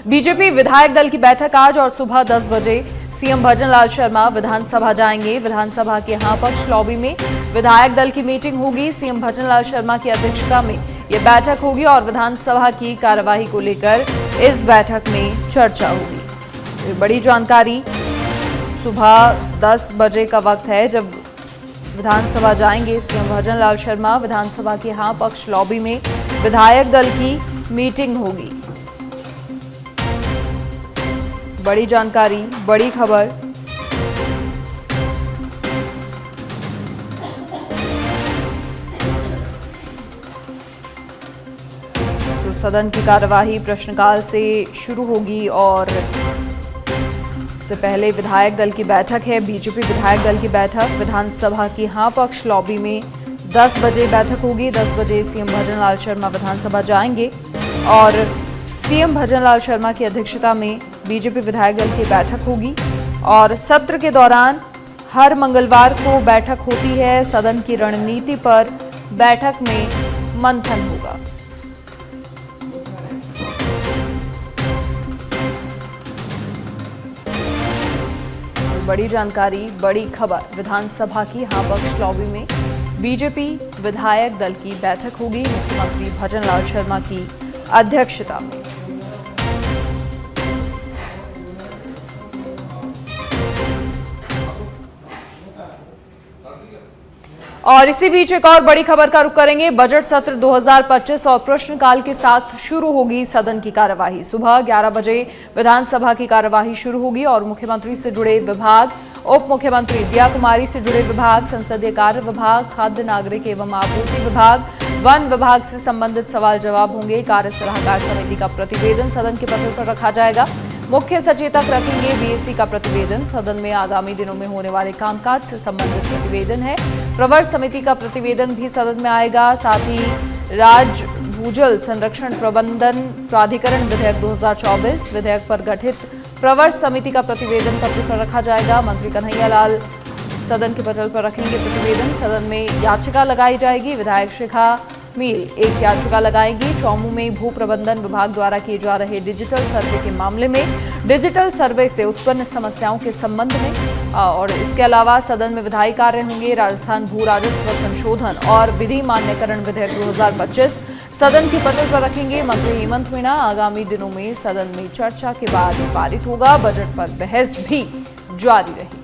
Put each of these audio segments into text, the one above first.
BJP विधायक दल की बैठक आज और सुबह 10 बजे सीएम भजनलाल शर्मा विधानसभा जाएंगे। विधानसभा के यहाँ पक्ष लॉबी में विधायक दल की मीटिंग होगी। सीएम भजनलाल शर्मा की अध्यक्षता में यह बैठक होगी और विधानसभा की कार्यवाही को लेकर इस बैठक में चर्चा होगी। बड़ी जानकारी, सुबह 10 बजे का वक्त है जब विधानसभा जाएंगे सीएम भजनलाल शर्मा। विधानसभा के यहाँ पक्ष लॉबी में विधायक दल की मीटिंग होगी। बड़ी जानकारी, बड़ी खबर। तो सदन की कार्यवाही प्रश्नकाल से शुरू होगी और इससे पहले विधायक दल की बैठक है। बीजेपी विधायक दल की बैठक विधानसभा की हाँ पक्ष लॉबी में 10 बजे बैठक होगी। 10 बजे सीएम भजनलाल शर्मा विधानसभा जाएंगे और सीएम भजनलाल शर्मा की अध्यक्षता में बीजेपी विधायक दल की बैठक होगी और सत्र के दौरान हर मंगलवार को बैठक होती है। सदन की रणनीति पर बैठक में मंथन होगा। बड़ी जानकारी, बड़ी खबर। विधानसभा की हाँ पक्ष लॉबी में बीजेपी विधायक दल की बैठक होगी मुख्यमंत्री भजनलाल शर्मा की अध्यक्षता में। और इसी बीच एक और बड़ी खबर का रुख करेंगे। बजट सत्र 2025 और प्रश्नकाल के साथ शुरू होगी सदन की कार्यवाही। सुबह 11 बजे विधानसभा की कार्यवाही शुरू होगी और मुख्यमंत्री से जुड़े विभाग, उप मुख्यमंत्री दिया कुमारी से जुड़े विभाग, संसदीय कार्य विभाग, खाद्य नागरिक एवं आपूर्ति विभाग, वन विभाग से संबंधित सवाल जवाब होंगे। कार्य सलाहकार समिति का प्रतिवेदन सदन के पटल पर रखा जाएगा। मुख्य सचेतक रखेंगे बीएससी का प्रतिवेदन। सदन में आगामी दिनों में होने वाले कामकाज से संबंधित प्रतिवेदन है। प्रवर समिति का प्रतिवेदन भी सदन में आएगा। साथ ही राज्य भूजल संरक्षण प्रबंधन प्राधिकरण विधेयक 2024 विधेयक पर गठित प्रवर समिति का प्रतिवेदन पत्र पर रखा जाएगा। मंत्री कन्हैया लाल सदन के पटल पर रखेंगे प्रतिवेदन। सदन में याचिका लगाई जाएगी। विधायक शिखा मील एक याचिका लगाएंगी। चौमू में भू प्रबंधन विभाग द्वारा किए जा रहे डिजिटल सर्वे के मामले में डिजिटल सर्वे से उत्पन्न समस्याओं के संबंध में और इसके अलावा सदन में विधायी कार्य होंगे। राजस्थान भू राजस्व संशोधन और विधि मान्यकरण विधेयक 2025 सदन के पटल पर रखेंगे। मंत्री हेमंत मीणा आगामी दिनों में सदन में चर्चा के बाद पारित होगा। बजट पर बहस भी जारी रही।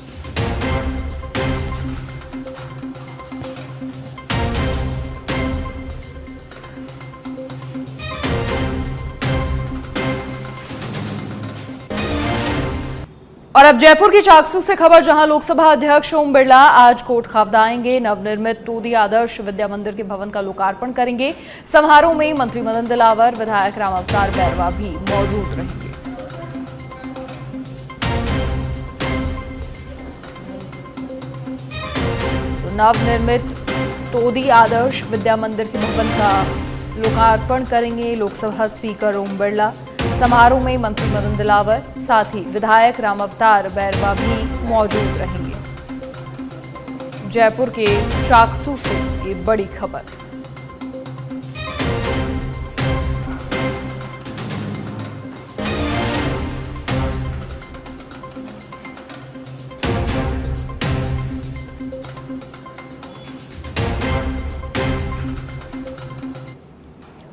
और अब जयपुर की चाकसू से खबर, जहां लोकसभा अध्यक्ष ओम बिरला आज कोट खावदा आएंगे। नवनिर्मित तोदी आदर्श विद्या मंदिर के भवन का लोकार्पण करेंगे। समारोह में मंत्री मदन दिलावर, विधायक राम अवतार बैरवा भी मौजूद रहेंगे। तो नवनिर्मित तोदी आदर्श विद्या मंदिर के भवन का लोकार्पण करेंगे लोकसभा स्पीकर ओम बिरला। समारोह में मंत्री मदन दिलावर, साथ ही विधायक राम अवतार बैरवा भी मौजूद रहेंगे। जयपुर के चाकसू से ये बड़ी खबर।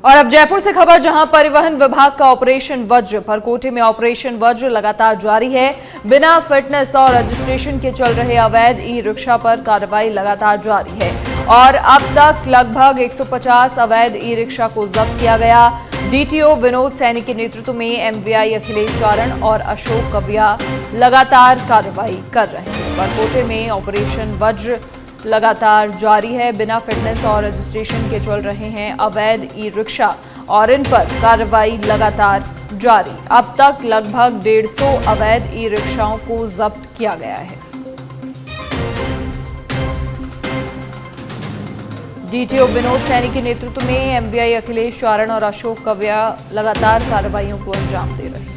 और अब जयपुर से खबर, जहां परिवहन विभाग का ऑपरेशन वज्र, परकोटे में ऑपरेशन वज्र लगातार जारी है। बिना फिटनेस और रजिस्ट्रेशन के चल रहे अवैध ई रिक्शा पर कार्रवाई लगातार जारी है और अब तक लगभग 150 अवैध ई रिक्शा को जब्त किया गया। डीटीओ विनोद सैनी के नेतृत्व में एमवीआई अखिलेश चारण और अशोक कविया लगातार कार्रवाई कर रहे हैं। परकोटे में ऑपरेशन वज्र लगातार जारी है। बिना फिटनेस और रजिस्ट्रेशन के चल रहे हैं अवैध ई रिक्शा और इन पर कार्रवाई लगातार जारी। अब तक लगभग 150 अवैध ई रिक्शाओं को जब्त किया गया है। डीटीओ विनोद सैनी के नेतृत्व में एमवीआई अखिलेश चारण और अशोक कविया लगातार कार्रवाइयों को अंजाम दे रहे हैं।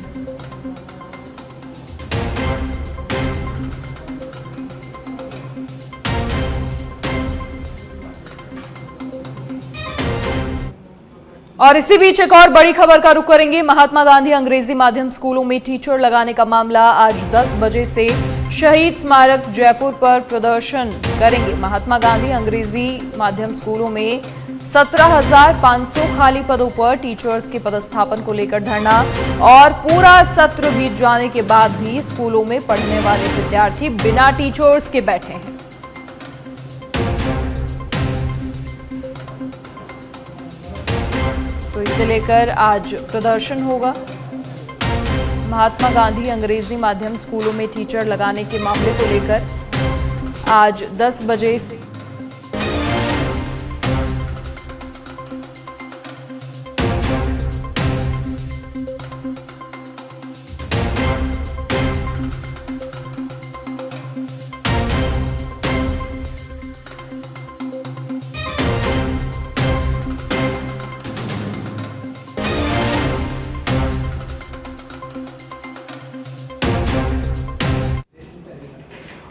और इसी बीच एक और बड़ी खबर का रुख करेंगे। महात्मा गांधी अंग्रेजी माध्यम स्कूलों में टीचर लगाने का मामला आज 10 बजे से शहीद स्मारक जयपुर पर प्रदर्शन करेंगे। महात्मा गांधी अंग्रेजी माध्यम स्कूलों में 17,500 खाली पदों पर टीचर्स के पदस्थापन को लेकर धरना और पूरा सत्र बीत जाने के बाद भी स्कूलों में पढ़ने वाले विद्यार्थी बिना टीचर्स के बैठे हैं। तो इसे लेकर आज प्रदर्शन होगा। महात्मा गांधी अंग्रेजी माध्यम स्कूलों में टीचर लगाने के मामले को लेकर आज 10 बजे से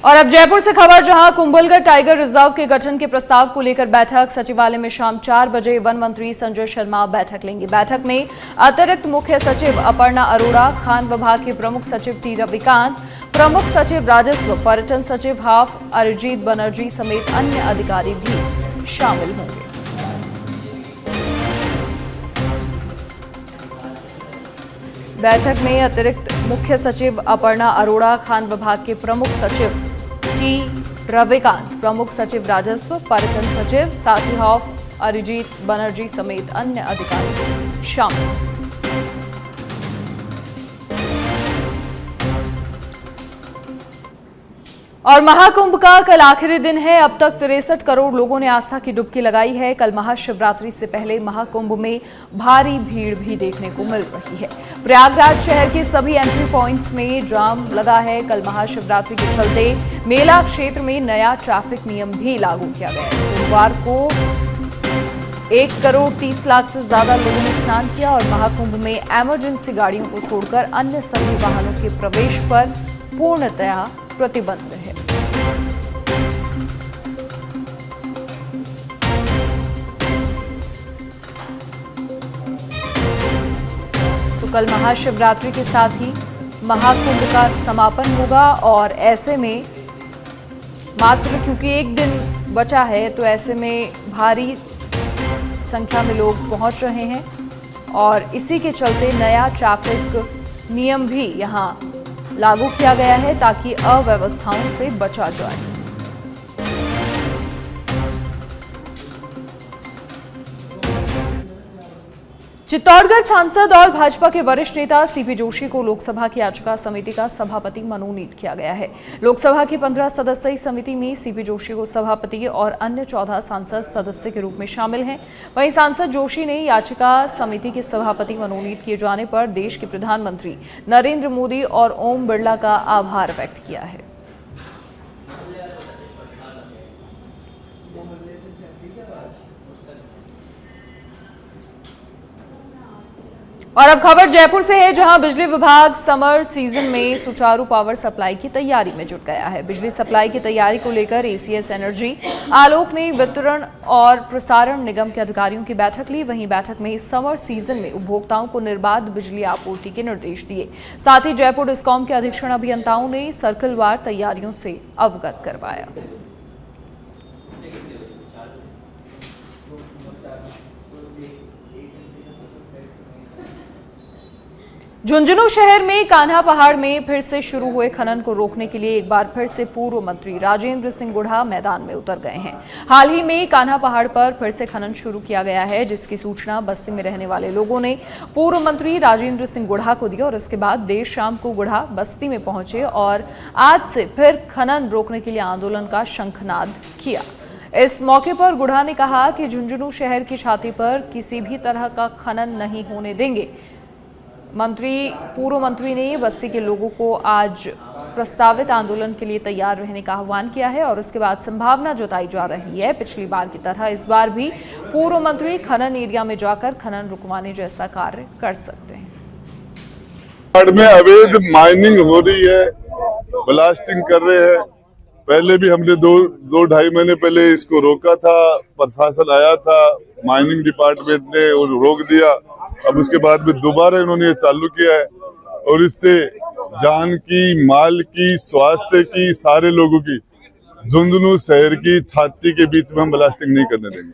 और अब जयपुर से खबर, जहां कुंभलगढ़ टाइगर रिजर्व के गठन के प्रस्ताव को लेकर बैठक। सचिवालय में शाम 4 बजे वन मंत्री संजय शर्मा बैठक लेंगे। बैठक में अतिरिक्त मुख्य सचिव अपर्णा अरोड़ा, खान विभाग के प्रमुख सचिव टी रविकांत, प्रमुख सचिव राजस्व, पर्यटन सचिव हाफ अरिजीत बनर्जी समेत अन्य अधिकारी भी शामिल होंगे। बैठक में अतिरिक्त मुख्य सचिव अपर्णा अरोड़ा, खान विभाग के प्रमुख सचिव टी रविकांत, प्रमुख सचिव राजस्व, पर्यटन सचिव, साथ ही हाफ अरिजीत बनर्जी समेत अन्य अधिकारी शामिल। और महाकुंभ का कल आखिरी दिन है। अब तक 63 करोड़ लोगों ने आस्था की डुबकी लगाई है। कल महाशिवरात्रि से पहले महाकुंभ में भारी भीड़ भी देखने को मिल रही है। प्रयागराज शहर के सभी एंट्री पॉइंट्स में जाम लगा है। कल महाशिवरात्रि के चलते मेला क्षेत्र में नया ट्रैफिक नियम भी लागू किया गया है। सोमवार को 1 करोड़ 30 लाख से ज्यादा लोगों ने स्नान किया और महाकुंभ में इमरजेंसी गाड़ियों को छोड़कर अन्य सभी वाहनों के प्रवेश पर पूर्णतया प्रतिबंध है। तो कल महाशिवरात्रि के साथ ही महाकुंभ का समापन होगा और ऐसे में मात्र क्योंकि एक दिन बचा है तो ऐसे में भारी संख्या में लोग पहुंच रहे हैं और इसी के चलते नया ट्रैफिक नियम भी यहां लागू किया गया है ताकि अव्यवस्थाओं से बचा जाए। चित्तौड़गढ़ सांसद और भाजपा के वरिष्ठ नेता सीपी जोशी को लोकसभा की याचिका समिति का सभापति मनोनीत किया गया है। लोकसभा की 15 सदस्यीय समिति में सीपी जोशी को सभापति और अन्य 14 सांसद सदस्य के रूप में शामिल हैं। वहीं सांसद जोशी ने याचिका समिति के सभापति मनोनीत किए जाने पर देश के प्रधानमंत्री नरेंद्र मोदी और ओम बिरला का आभार व्यक्त किया है। और अब खबर जयपुर से है, जहां बिजली विभाग समर सीजन में सुचारू पावर सप्लाई की तैयारी में जुट गया है। बिजली सप्लाई की तैयारी को लेकर एसीएस एनर्जी, आलोक ने वितरण और प्रसारण निगम के अधिकारियों की बैठक ली। वहीं बैठक में समर सीजन में उपभोक्ताओं को निर्बाध बिजली आपूर्ति के निर्देश दिए। साथ ही जयपुर डिस्कॉम के अधीक्षण अभियंताओं ने सर्कलवार तैयारियों से अवगत करवाया। झुंझुनू शहर में कान्हा पहाड़ में फिर से शुरू हुए खनन को रोकने के लिए एक बार फिर से पूर्व मंत्री राजेंद्र सिंह गुढ़ा मैदान में उतर गए हैं। हाल ही में कान्हा पहाड़ पर फिर से खनन शुरू किया गया है, जिसकी सूचना बस्ती में रहने वाले लोगों ने पूर्व मंत्री राजेंद्र सिंह गुढ़ा को दी और इसके बाद देर शाम को गुढ़ा बस्ती में पहुंचे और आज से फिर खनन रोकने के लिए आंदोलन का शंखनाद किया। इस मौके पर गुढ़ा ने कहा कि झुंझुनू शहर की छाती पर किसी भी तरह का खनन नहीं होने देंगे। पूर्व मंत्री ने बस्ती के लोगों को आज प्रस्तावित आंदोलन के लिए तैयार रहने का आह्वान किया है और उसके बाद संभावना जताई जा रही है पिछली बार की तरह इस बार भी पूर्व मंत्री खनन एरिया में जाकर खनन रुकवाने जैसा कार्य कर सकते हैं। में अवैध माइनिंग हो रही है, ब्लास्टिंग कर रहे हैं, पहले भी हमने दो ढाई महीने पहले इसको रोका था, प्रशासन आया था, माइनिंग डिपार्टमेंट ने रोक दिया। अब उसके बाद में दोबारा इन्होंने ये चालू किया है और इससे जान की, माल की, स्वास्थ्य की, सारे लोगों की, झुंझुनू शहर की छाती के बीच में हम ब्लास्टिंग नहीं करने देंगे,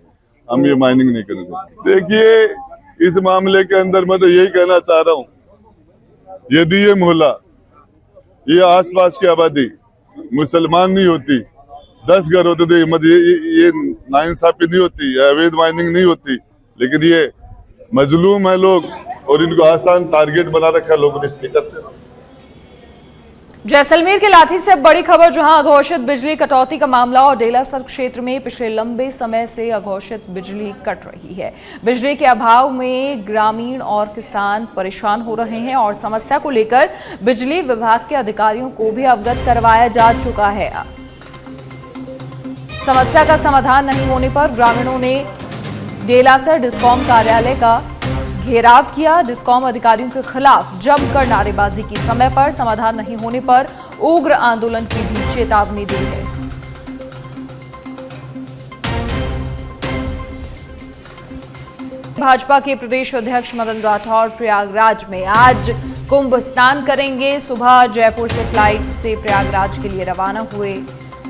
हम ये माइनिंग नहीं करने देंगे। देखिए, इस मामले के अंदर मैं तो यही कहना चाह रहा हूँ, यदि ये मोहल्ला, ये आसपास की आबादी मुसलमान नहीं होती, 10 घर होते थे, ये नाइंसाफी नहीं होती, अवैध माइनिंग नहीं होती, लेकिन ये मजलूम है लोग और इनको आसान टारगेट बना रखा है लोगों ने, इसके करते। जैसलमेर के लाठी से बड़ी खबर, जहां अघोषित बिजली कटौती का मामला और डेलासर क्षेत्र में पिछले लंबे समय से अघोषित बिजली कट रही है। बिजली के अभाव में ग्रामीण और किसान परेशान हो रहे हैं और समस्या को लेकर बिजली विभाग के अधिकारियों को भी अवगत करवाया जा चुका है। समस्या का समाधान नहीं होने पर ग्रामीणों ने डेलासर डिस्कॉम कार्यालय का घेराव किया। डिस्कॉम अधिकारियों के खिलाफ जमकर नारेबाजी की। समय पर समाधान नहीं होने पर उग्र आंदोलन की भी चेतावनी दी है। भाजपा के प्रदेश अध्यक्ष मदन राठौर प्रयागराज में आज कुंभ स्नान करेंगे। सुबह जयपुर से फ्लाइट से प्रयागराज के लिए रवाना हुए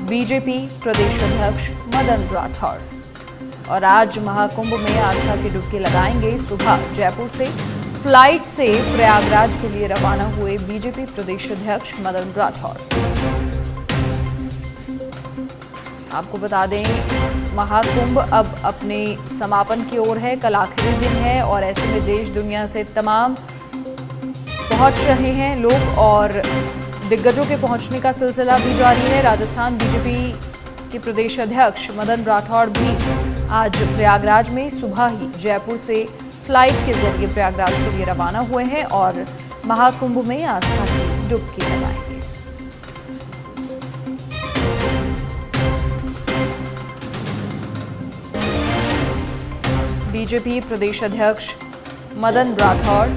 बीजेपी प्रदेश अध्यक्ष मदन राठौर और आज महाकुंभ में आस्था की डुबकी लगाएंगे। सुबह जयपुर से फ्लाइट से प्रयागराज के लिए रवाना हुए बीजेपी प्रदेश अध्यक्ष मदन राठौर। आपको बता दें, महाकुंभ अब अपने समापन की ओर है। कल आखिरी दिन है और ऐसे में देश दुनिया से तमाम पहुंच रहे हैं लोग और दिग्गजों के पहुंचने का सिलसिला भी जारी है। राजस्थान बीजेपी के प्रदेश अध्यक्ष मदन राठौर भी आज प्रयागराज में सुबह ही जयपुर से फ्लाइट के जरिए प्रयागराज के लिए रवाना हुए हैं और महाकुंभ में आस्था की डुबकी लगाएंगे। बीजेपी प्रदेश अध्यक्ष मदन राठौर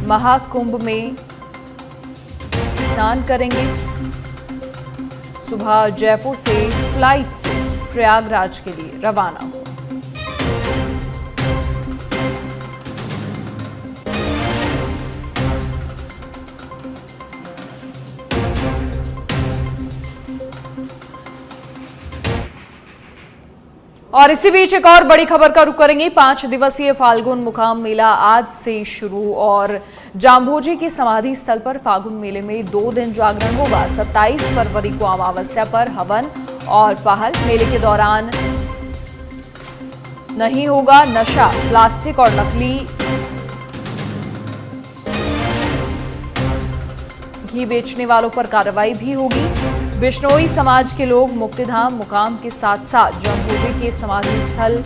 महाकुंभ में स्नान करेंगे। सुबह जयपुर से फ्लाइट से प्रयागराज के लिए रवाना हो। और इसी बीच एक और बड़ी खबर का रुख करेंगे। 5 दिवसीय फाल्गुन मुकाम मेला आज से शुरू और जाम्भोजी की समाधि स्थल पर फाल्गुन मेले में 2 दिन जागरण होगा। 27 फरवरी को अमावस्या पर हवन और पहल। मेले के दौरान नहीं होगा नशा, प्लास्टिक और नकली घी बेचने वालों पर कार्रवाई भी होगी। बिश्नोई समाज के लोग मुक्तिधाम मुकाम के साथ साथ जाम्भोजी के समाधि स्थल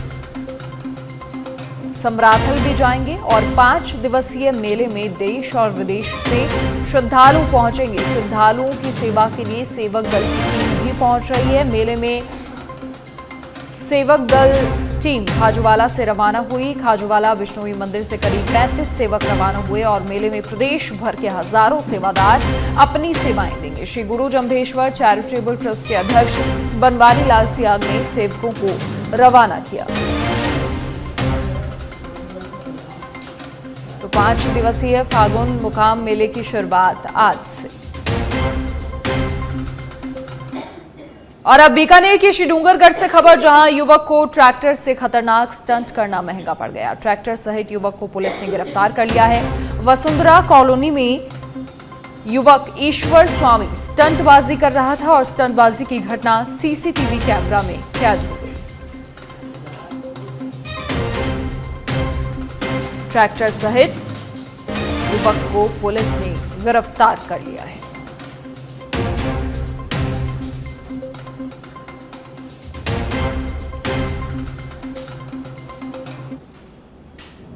समराथल भी जाएंगे और 5 दिवसीय मेले में देश और विदेश से श्रद्धालु पहुंचेंगे। श्रद्धालुओं की सेवा के लिए सेवक दल की टीम भी पहुंच रही है। मेले में सेवक दल टीम खाजूवाला से रवाना हुई। खाजूवाला बिश्नोई मंदिर से करीब 35 सेवक रवाना हुए और मेले में प्रदेश भर के हजारों सेवादार अपनी सेवाएं देंगे। श्री गुरु जम्भेश्वर चैरिटेबल ट्रस्ट के अध्यक्ष बनवारी लाल सियाग ने सेवकों को रवाना किया। तो 5 दिवसीय फाल्गुन मुकाम मेले की शुरुआत आज से। और अब बीकानेर के श्रीडूंगरगढ़ से खबर, जहां युवक को ट्रैक्टर से खतरनाक स्टंट करना महंगा पड़ गया। ट्रैक्टर सहित युवक को पुलिस ने गिरफ्तार कर लिया है। वसुंधरा कॉलोनी में युवक ईश्वर स्वामी स्टंटबाजी कर रहा था और स्टंटबाजी की घटना सीसीटीवी कैमरा में कैद हो गई। ट्रैक्टर सहित युवक को पुलिस ने गिरफ्तार कर लिया है।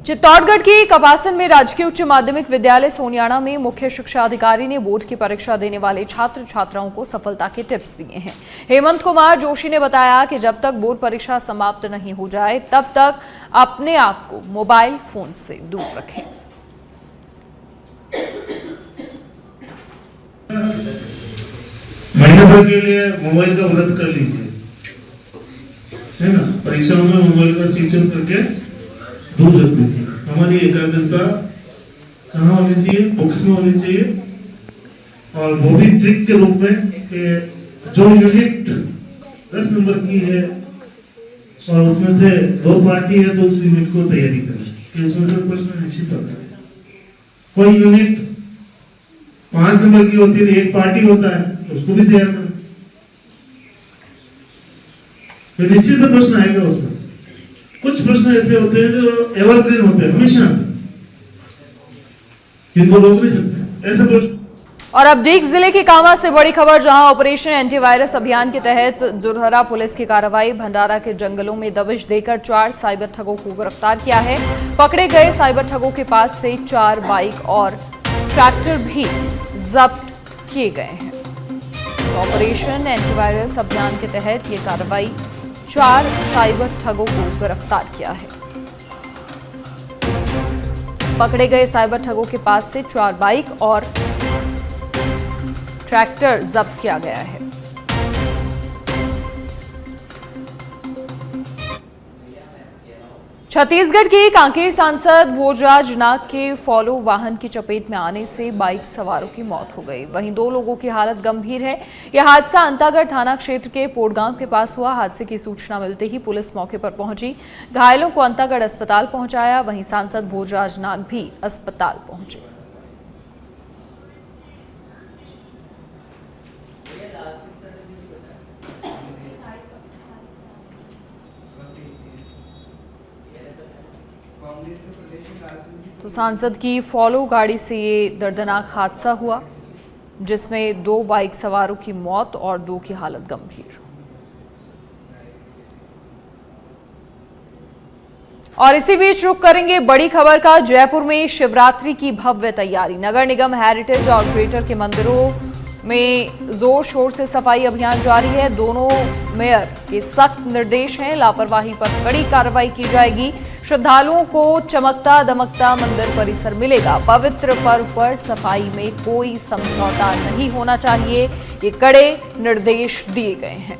चित्तौड़गढ़ की कपासन में राजकीय उच्च माध्यमिक विद्यालय सोनियाना में मुख्य शिक्षा अधिकारी ने बोर्ड की परीक्षा देने वाले छात्र छात्राओं को सफलता के टिप्स दिए हैं। हेमंत कुमार जोशी ने बताया कि जब तक बोर्ड परीक्षा समाप्त नहीं हो जाए तब तक अपने आप को मोबाइल फोन से दूर रखें। महीने भर के लिए मोबाइल का व्रत कर लीजिए, है ना। परीक्षाओं में मोबाइल का स्विच ऑफ करके दूर रख दीजिए। हमारी एकाग्रता कहाँ होनी चाहिए? बुक्स में होनी चाहिए। और वो भी ट्रिक के रूप में कि जो यूनिट 10 नंबर की है और उसमें से 2 पार्टी है तो उस यूनिट को तैयारी करें कि उसमें से प्रश्न निश्चित होता है। कोई यूनिट 5 नंबर की होती है, एक पार्टी होता है तो उसको भी तैयार करें, तो निश्चित प्रश्न आएगा उसमें से। कुछ प्रश्न ऐसे होते हैं जो एवरग्रीन होते हैं, हमेशा इनको रोक नहीं सकते ऐसे प्रश्न। और अब डीग जिले की कांवा से बड़ी खबर, जहां ऑपरेशन एंटीवायरस अभियान के तहत जुरहरा पुलिस की कार्रवाई। भंडारा के जंगलों में दबिश देकर 4 साइबर ठगों को गिरफ्तार किया है। पकड़े गए साइबर ठगों के पास से 4 बाइक और ट्रैक्टर भी जब्त किए गए हैं। ऑपरेशन एंटीवायरस अभियान के तहत ये कार्रवाई, 4 साइबर ठगों को गिरफ्तार किया है। पकड़े गए साइबर ठगों के पास से 4 बाइक और ट्रैक्टर जब्त किया गया है। छत्तीसगढ़ के कांकेर सांसद भोजराज नाग के फॉलो वाहन की चपेट में आने से बाइक सवारों की मौत हो गई। वहीं 2 लोगों की हालत गंभीर है। यह हादसा अंतागढ़ थाना क्षेत्र के पोड़गांव के पास हुआ। हादसे की सूचना मिलते ही पुलिस मौके पर पहुंची, घायलों को अंतागढ़ अस्पताल पहुंचाया। वहीं सांसद भोजराज नाग भी अस्पताल पहुंचे। तो सांसद की फॉलो गाड़ी से ये दर्दनाक हादसा हुआ, जिसमें 2 बाइक सवारों की मौत और 2 की हालत गंभीर। और इसी बीच रुख करेंगे बड़ी खबर का। जयपुर में शिवरात्रि की भव्य तैयारी। नगर निगम, हेरिटेज और ग्रेटर के मंदिरों में जोर शोर से सफाई अभियान जारी है। दोनों मेयर के सख्त निर्देश हैं, लापरवाही पर कड़ी कार्रवाई की जाएगी। श्रद्धालुओं को चमकता दमकता मंदिर परिसर मिलेगा। पवित्र पर्व पर सफाई में कोई समझौता नहीं होना चाहिए, ये कड़े निर्देश दिए गए हैं।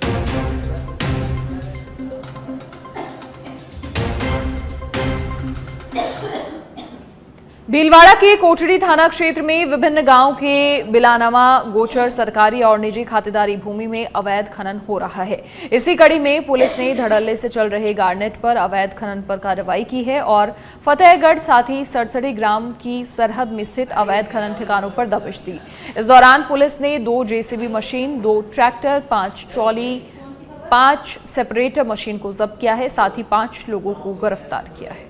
भीलवाड़ा के कोटड़ी थाना क्षेत्र में विभिन्न गांव के बिलानामा गोचर सरकारी और निजी खातेदारी भूमि में अवैध खनन हो रहा है। इसी कड़ी में पुलिस ने धड़ल्ले से चल रहे गार्नेट पर अवैध खनन पर कार्रवाई की है और फतेहगढ़ साथ ही सरसड़ी ग्राम की सरहद में स्थित अवैध खनन ठिकानों पर दबिश दी। इस दौरान पुलिस ने 2 JCB machine, 2 tractor, 5 trolley, 5 separator machine को जब्त किया है। साथ ही 5 लोगों को गिरफ्तार किया है।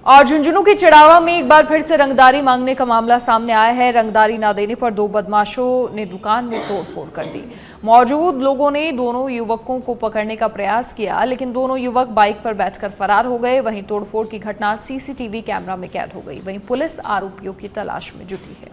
और झुंझुनू की चिड़ावा में एक बार फिर से रंगदारी मांगने का मामला सामने आया है। रंगदारी न देने पर 2 बदमाशों ने दुकान में तोड़फोड़ कर दी। मौजूद लोगों ने दोनों युवकों को पकड़ने का प्रयास किया, लेकिन दोनों युवक बाइक पर बैठकर फरार हो गए। वहीं तोड़फोड़ की घटना सीसीटीवी कैमरा में कैद हो गई। वहीं पुलिस आरोपियों की तलाश में जुटी है।